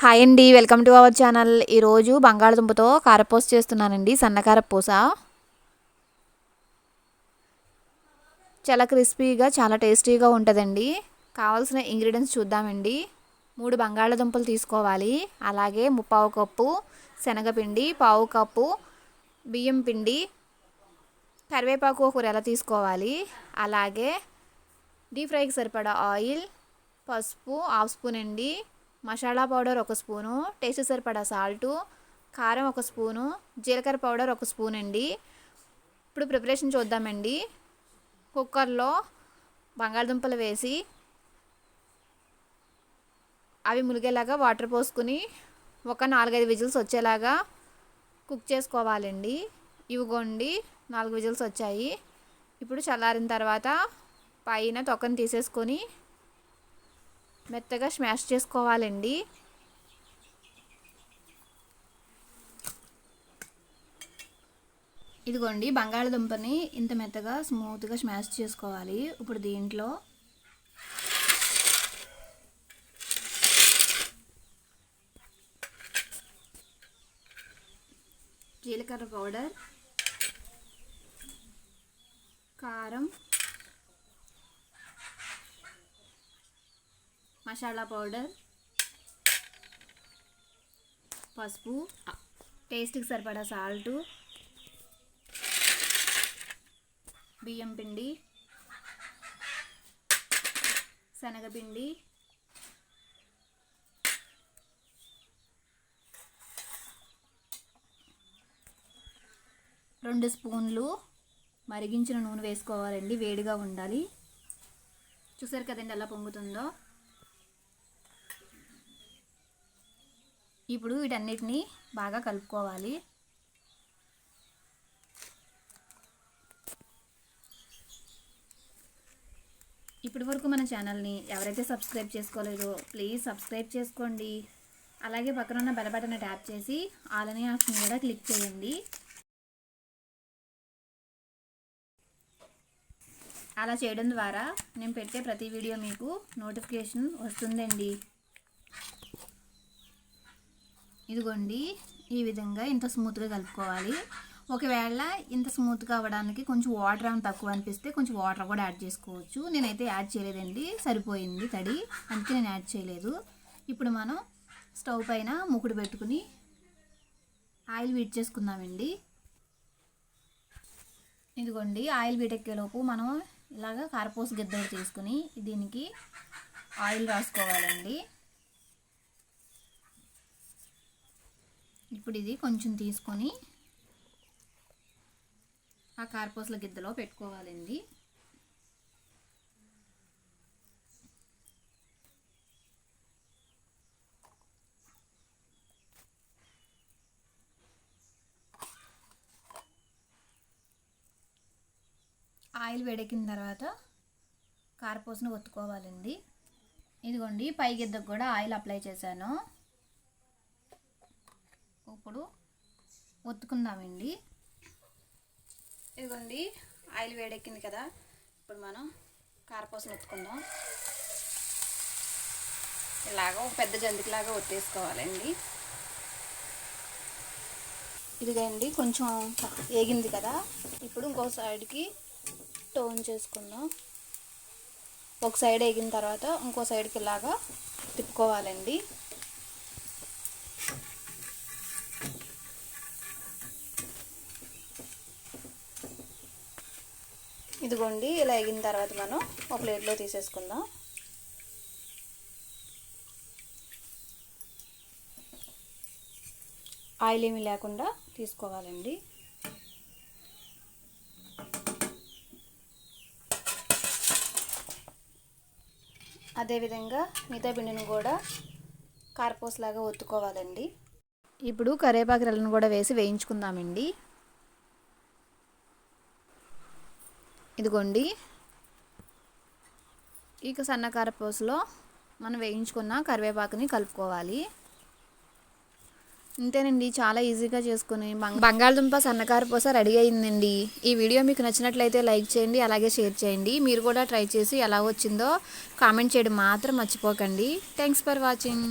Hi అండి, welcome to our channel. ఈరోజు బంగాళదుంపతో కారపూస చేస్తున్నానండి. సన్న కారపూస చాలా క్రిస్పీగా చాలా టేస్టీగా ఉంటుందండి. కావాల్సిన ఇంగ్రీడియంట్స్ చూద్దామండి. 3 బంగాళదుంపలు తీసుకోవాలి. అలాగే 3/4 కప్పు శనగపిండి, 1/4 కప్పు బియ్యం పిండి, కరివేపాకు ఒక రెల తీసుకోవాలి. అలాగే డీప్ ఫ్రైకి సరిపడా ఆయిల్, పసుపు 1/2 స్పూన్ అండి, మసాలా పౌడర్ 1 స్పూను, టేస్ట్ సరిపడా సాల్టు, కారం 1 స్పూను, జీలకర్ర పౌడర్ 1 స్పూన్ అండి. ఇప్పుడు ప్రిపరేషన్ చూద్దామండి. కుక్కర్లో బంగాళదుంపలు వేసి అవి ములిగేలాగా వాటర్ పోసుకుని ఒక 4-5 విజిల్స్ వచ్చేలాగా కుక్ చేసుకోవాలండి. ఇవిగోండి 4 విజిల్స్ వచ్చాయి. ఇప్పుడు చల్లారిన తర్వాత పైన తొక్కను తీసేసుకొని మెత్తగా స్మాష్ చేసుకోవాలండి. ఇదిగోండి బంగాళదుంపని ఇంత మెత్తగా స్మూత్గా స్మాష్ చేసుకోవాలి. ఇప్పుడు దీంట్లో జీలకర్ర పౌడర్, కారం, మసాలా పౌడర్, పసుపు, టేస్ట్కి సరిపడా సాల్టు, బియ్యం పిండి, శనగపిండి, రెండు స్పూన్లు మరిగించిన నూనె వేసుకోవాలండి. వేడిగా ఉండాలి. చూసారు కదండి ఎలా పొంగుతుందో. ఇప్పుడు వీటన్నిటిని బాగా కలుపుకోవాలి. ఇప్పటి వరకు మన ఛానల్ని ఎవరైతే సబ్స్క్రైబ్ చేసుకోలేదో ప్లీజ్ సబ్స్క్రైబ్ చేసుకోండి. అలాగే పక్కన ఉన్న బెల్ బటన్ ట్యాప్ చేసి ఆల్ అనే ఆప్షన్ కూడా క్లిక్ చేయండి. అలా చేయడం ద్వారా నేను పెట్టే ప్రతి వీడియో మీకు నోటిఫికేషన్ వస్తుందండి. ఇదిగోండి ఈ విధంగా ఇంత స్మూత్గా కలుపుకోవాలి. ఒకవేళ ఇంత స్మూత్గా అవ్వడానికి కొంచెం వాటర్ ఏమైనా తక్కువ అనిపిస్తే కొంచెం వాటర్ కూడా యాడ్ చేసుకోవచ్చు. నేనైతే యాడ్ చేయలేదండి, సరిపోయింది తడి, అందుకే నేను యాడ్ చేయలేదు. ఇప్పుడు మనం స్టవ్ పైన మూకుడు పెట్టుకుని ఆయిల్ వీట్ చేసుకుందామండి. ఇదిగోండి ఆయిల్ వీటెక్కేలోపు మనం ఇలాగ కారపూస గిద్దలు తీసుకుని దీనికి ఆయిల్ రాసుకోవాలండి. ఇప్పుడు ఇది కొంచెం తీసుకొని ఆ కారపూసల గిద్దలో పెట్టుకోవాలండి. ఆయిల్ వేడెక్కిన తర్వాత కారపూసను ఒత్తుకోవాలండి. ఇదిగోండి పై గిద్దకు కూడా ఆయిల్ అప్లై చేశాను. ఇప్పుడు ఒత్తుకుందామండి. ఇదిగోండి ఆయిల్ వేడెక్కింది కదా, ఇప్పుడు మనం కారపూసను ఒత్తుకుందాం. ఇలాగ ఒక పెద్ద జంతికలాగా ఒత్తేసుకోవాలండి. ఇదిగండి కొంచెం వేగింది కదా, ఇప్పుడు ఇంకో సైడ్కి టర్న్ చేసుకుందాం. ఒక సైడ్ వేగిన తర్వాత ఇంకో సైడ్కి ఇలాగా తిప్పుకోవాలండి. ఇదిగోండి ఇలా వేగిన తర్వాత మనం ఒక ప్లేట్లో తీసేసుకుందాం. ఆయిల్ ఏమీ లేకుండా తీసుకోవాలండి. అదేవిధంగా మిగతా పిండిని కూడా కారపూసలాగా ఒత్తుకోవాలండి. ఇప్పుడు కరివేపాకు రెల్లను కూడా వేసి వేయించుకుందామండి. ఇదిగోండి ఇక సన్న కారపూసలో మనం వేయించుకున్న కరివేపాకుని కలుపుకోవాలి. ఇంతేనండి, చాలా ఈజీగా చేసుకుని బంగాళదుంప సన్నకారపూస రెడీ అయిందండి. ఈ వీడియో మీకు నచ్చినట్లయితే లైక్ చేయండి, అలాగే షేర్ చేయండి. మీరు కూడా ట్రై చేసి ఎలా వచ్చిందో కామెంట్ చేయడం మాత్రం మర్చిపోకండి. Thanks for watching.